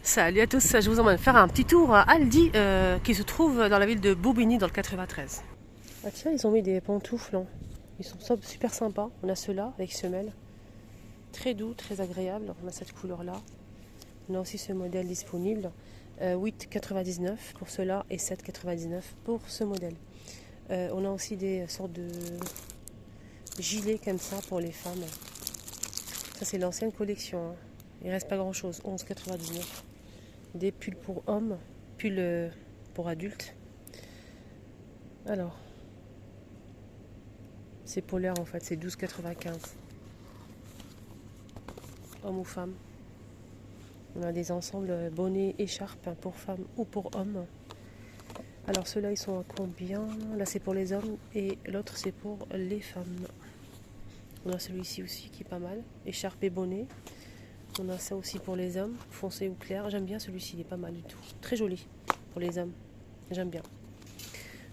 Salut à tous, je vous emmène faire un petit tour à Aldi qui se trouve dans la ville de Bobigny dans le 93. Ah tiens, ils ont mis des pantoufles, hein. Ils sont super sympas. On a ceux-là avec semelles, très doux, très agréable. On a cette couleur-là. On a aussi ce modèle disponible, 8,99 pour ceux-là et 7,99 pour ce modèle. On a aussi des sortes de gilets comme ça pour les femmes. Ça c'est l'ancienne collection, hein. Il reste pas grand-chose, 11,99. Des pulls pour hommes, pulls pour adultes. Alors, c'est polaire en fait, c'est 12,95. Homme ou femme. On a des ensembles bonnets, écharpes pour femmes ou pour hommes. Alors ceux-là ils sont à combien? Là c'est pour les hommes et l'autre c'est pour les femmes. On a celui-ci aussi qui est pas mal, écharpe et bonnet. On a ça aussi pour les hommes, foncé ou clair. J'aime bien celui-ci, il est pas mal du tout. Très joli pour les hommes, j'aime bien.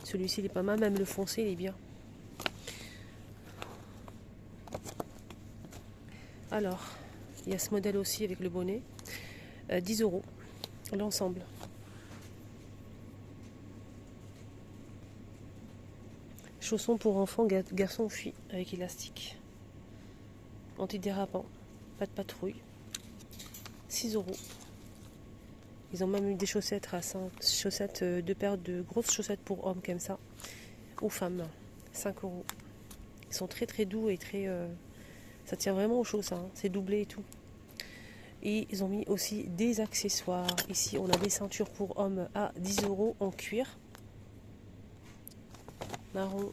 Celui-ci il est pas mal, même le foncé il est bien. Alors, il y a ce modèle aussi avec le bonnet, 10 € l'ensemble. Chaussons pour enfants, garçons ou filles avec élastique. Antidérapant, pas de patrouille, 6 €. Ils ont même eu des chaussettes à 5, chaussettes, deux paires de grosses chaussettes pour hommes comme ça, ou femmes, 5 €. Ils sont très très doux et très... ça tient vraiment au chaud ça, hein. C'est doublé et tout. Et ils ont mis aussi des accessoires. Ici on a des ceintures pour hommes à 10 € en cuir. Marron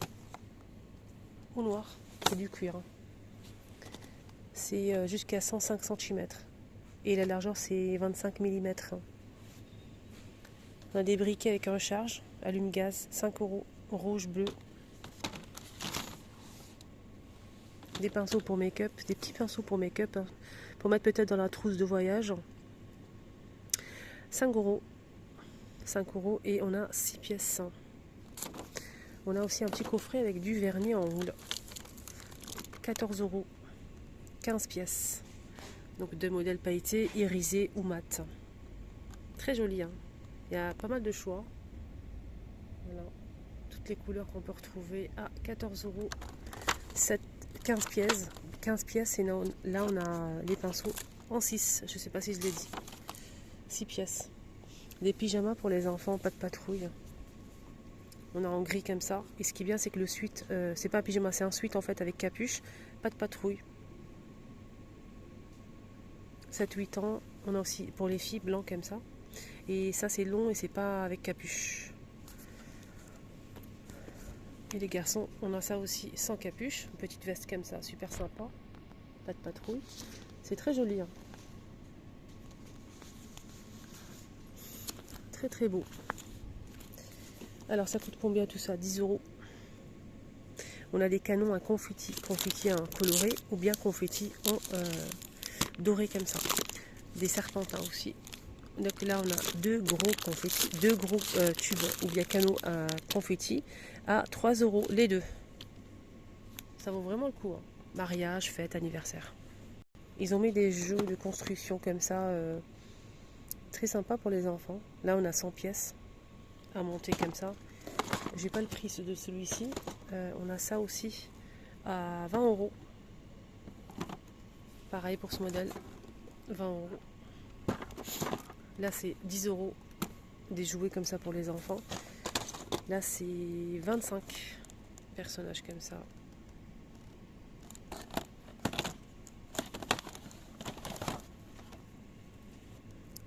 ou noir, c'est du cuir, hein. C'est jusqu'à 105 cm. Et la largeur c'est 25 mm. On a des briquets avec recharge, allume-gaz, 5 €, rouge, bleu. Des pinceaux pour make-up, des petits pinceaux pour make-up, hein, pour mettre peut-être dans la trousse de voyage. 5 €. 5 € et on a 6 pièces. On a aussi un petit coffret avec du vernis en houle. 14 €. 15 pièces. Donc deux modèles pailletés, irisés ou mat. Très joli, hein. Il y a pas mal de choix. Voilà. Toutes les couleurs qu'on peut retrouver à 14 €. 15 pièces. 15 pièces et là on a les pinceaux en 6. Je sais pas si je l'ai dit. 6 pièces. Des pyjamas pour les enfants, pas de patrouille. On a en gris comme ça. Et ce qui est bien, c'est que le sweat, c'est pas un pyjama, c'est un sweat en fait avec capuche. Pas de patrouille. 7-8 ans. On a aussi pour les filles blanc comme ça. Et ça c'est long et c'est pas avec capuche. Et les garçons, on a ça aussi sans capuche. Une petite veste comme ça, super sympa. Pas de patrouille. C'est très joli, hein. Très très beau. Alors ça coûte combien tout ça? 10 €. On a des canons à confetti coloré ou bien confetti en doré comme ça. Des serpentins aussi. Donc là on a deux gros tubes ou bien canaux à confetti à 3 € les deux. Ça vaut vraiment le coup, hein. Mariage, fête, anniversaire. Ils ont mis des jeux de construction comme ça, très sympa pour les enfants. Là on a 100 pièces à monter comme ça. J'ai pas le prix de celui-ci. On a ça aussi à 20 €. Pareil pour ce modèle, 20 €. Là c'est 10 € des jouets comme ça pour les enfants. Là c'est 25 personnages comme ça.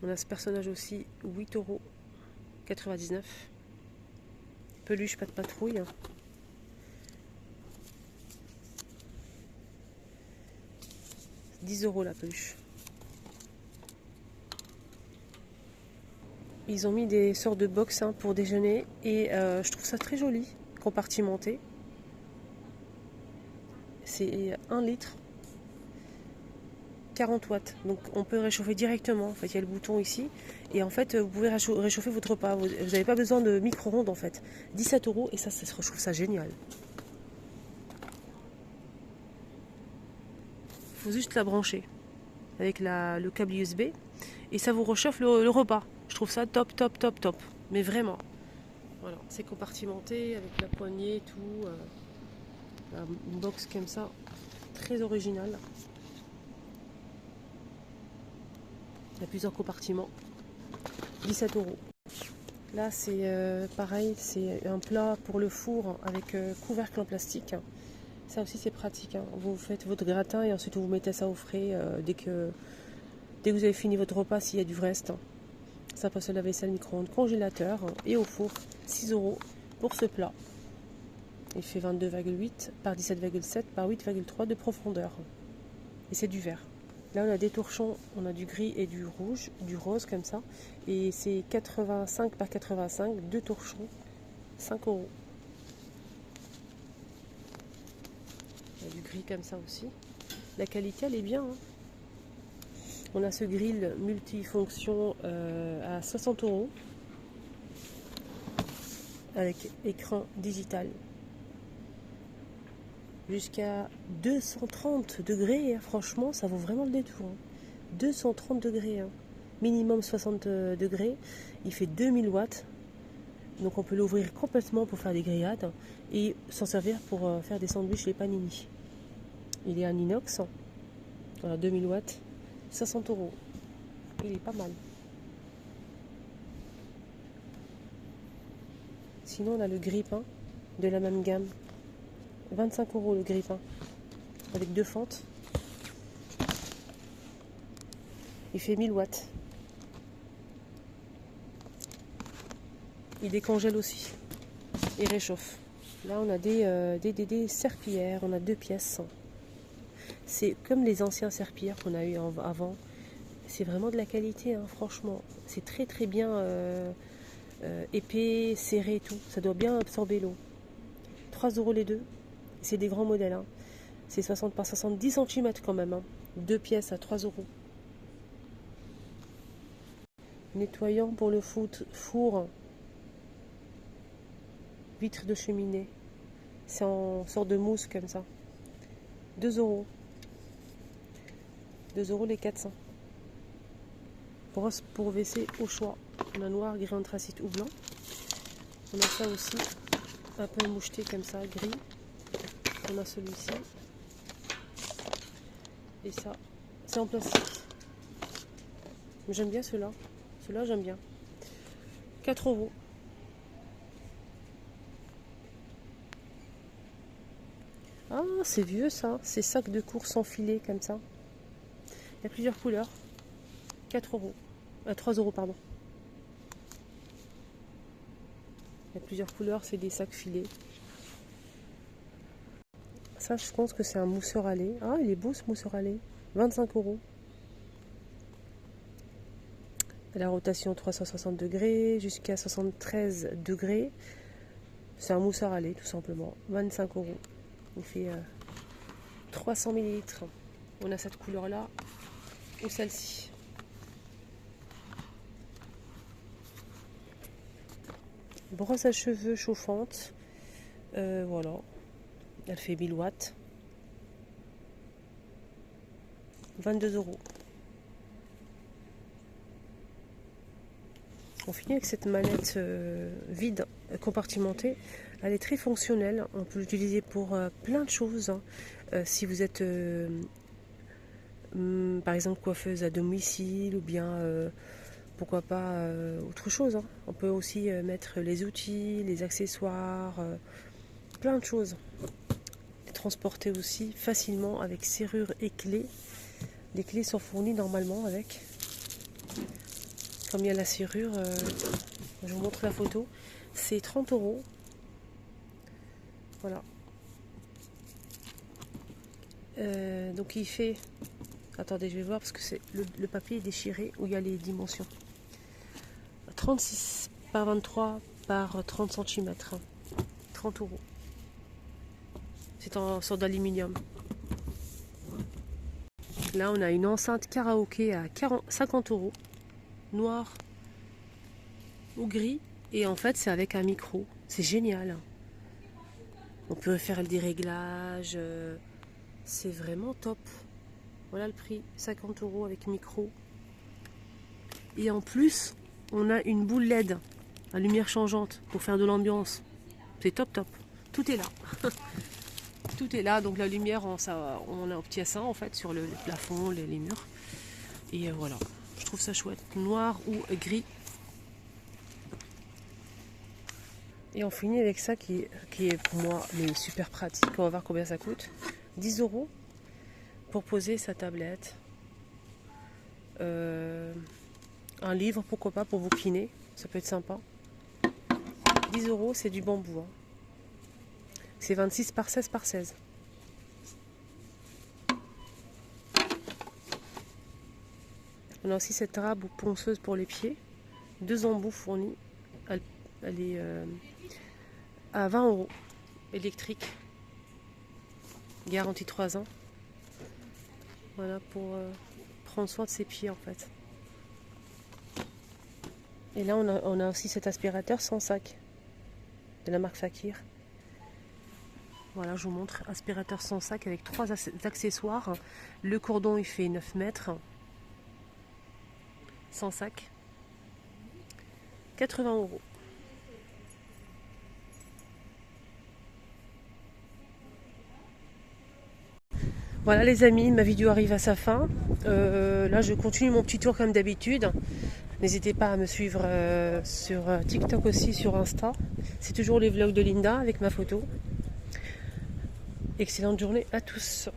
On a ce personnage aussi, 8,99 €. Peluche, pas de patrouille. 10 € la peluche. Ils ont mis des sortes de box, hein, pour déjeuner et je trouve ça très joli, compartimenté. C'est 1 litre, 40 watts. Donc on peut réchauffer directement. En fait, il y a le bouton ici. Et en fait, vous pouvez réchauffer votre repas. Vous n'avez pas besoin de micro-ondes en fait. 17 € et ça, je trouve ça génial. Il faut juste la brancher avec le câble USB et ça vous réchauffe le repas. Je trouve ça top, top, top, top. Mais vraiment. Voilà, c'est compartimenté avec la poignée et tout. Une box comme ça, très originale. Il y a plusieurs compartiments. 17 euros. Là, c'est pareil, c'est un plat pour le four avec couvercle en plastique. Ça aussi, c'est pratique. Hein. Vous faites votre gratin et ensuite vous mettez ça au frais dès que vous avez fini votre repas s'il y a du reste. Ça passe au lave-vaisselle, micro-ondes, congélateur et au four. 6 euros pour ce plat. Il fait 22,8 par 17,7 par 8,3 de profondeur. Et c'est du vert. Là, on a des torchons, on a du gris et du rouge, du rose comme ça. Et c'est 85 par 85, deux torchons, 5 euros. Il y a du gris comme ça aussi. La qualité, elle est bien. Hein. On a ce grill multifonction à 60 euros. Avec écran digital. Jusqu'à 230 degrés, hein. Franchement, ça vaut vraiment le détour. Hein. 230 degrés, hein. Minimum 60 degrés. Il fait 2000 watts. Donc on peut l'ouvrir complètement pour faire des grillades et s'en servir pour faire des sandwichs, les panini. Il est en inox. Voilà, 2000 watts, 60 euros. Il est pas mal. Sinon, on a le grille-pain de la même gamme. 25 euros le grille-pain. Avec 2 fentes. Il fait 1000 watts. Il décongèle aussi. Il réchauffe. Là, on a des serpillères. On a 2 pièces. C'est comme les anciens serpillères qu'on a eu avant. C'est vraiment de la qualité, hein, franchement. C'est très très bien épais, serré et tout. Ça doit bien absorber l'eau. 3 euros les deux. C'est des grands modèles. Hein. C'est 60 par 70 cm quand même. Hein. 2 pièces à 3 euros. Nettoyant pour le four. Vitre de cheminée. C'est en sorte de mousse comme ça. 2 euros. 2 euros les 400. Brosse pour WC au choix. On a noir, gris, anthracite ou blanc. On a ça aussi. Un peu moucheté comme ça, gris. On a celui-ci. Et ça, c'est en plastique. J'aime bien ceux-là. Ceux-là, j'aime bien. 4 euros. Ah, c'est vieux ça. C'est sac de course enfilé comme ça. Il y a plusieurs couleurs. 4 euros. 3 euros, pardon. Il y a plusieurs couleurs, c'est des sacs filés. Ça, je pense que c'est un mousseur à lait. Ah, il est beau ce mousseur à lait. 25 euros. La rotation 360 degrés jusqu'à 73 degrés. C'est un mousseur à lait, tout simplement. 25 euros. Il fait 300 ml. On a cette couleur-là ou celle-ci. Brosse à cheveux chauffante. Voilà. Elle fait 1000 watts. 22 euros. On finit avec cette manette vide, compartimentée. Elle est très fonctionnelle. On peut l'utiliser pour plein de choses. Hein. Si vous êtes, par exemple, coiffeuse à domicile ou bien, pourquoi pas, autre chose. Hein. On peut aussi mettre les outils, les accessoires, plein de choses. Les transporter aussi facilement avec serrure et clés. Les clés sont fournies normalement avec. Comme il y a la serrure, je vous montre la photo, c'est 30 euros. Voilà. Donc il fait, attendez, je vais voir parce que c'est le papier est déchiré où il y a les dimensions. 36 par 23 par 30 cm. 30 euros. C'est en sorte d'aluminium. Là, on a une enceinte karaoké à 50 euros. Noir ou gris. Et en fait, c'est avec un micro. C'est génial. On peut faire des réglages. C'est vraiment top. Voilà le prix. 50 euros avec micro. Et en plus, on a une boule LED à lumière changeante pour faire de l'ambiance. C'est top top. Tout est là. Tout est là. Donc la lumière, on a obtient ça en fait sur le plafond, les murs. Et voilà. Je trouve ça chouette. Noir ou gris. Et on finit avec ça qui est pour moi mais super pratique. On va voir combien ça coûte. 10 € pour poser sa tablette. Un livre, pourquoi pas, pour bouquiner. Ça peut être sympa. 10 €, c'est du bambou. Hein. C'est 26 par 16 par 16. On a aussi cette râpe ou ponceuse pour les pieds. 2 embouts fournis. Elle est à 20 € électrique. Garantie 3 ans. Voilà pour prendre soin de ses pieds en fait. Et là on a aussi cet aspirateur sans sac de la marque Fakir. Voilà, je vous montre, aspirateur sans sac avec 3 accessoires. Le cordon il fait 9 mètres. Sans sac. 80 €. Voilà les amis, ma vidéo arrive à sa fin. Là je continue mon petit tour comme d'habitude. N'hésitez pas à me suivre sur TikTok aussi, sur Insta. C'est toujours les vlogs de Linda avec ma photo. Excellente journée à tous.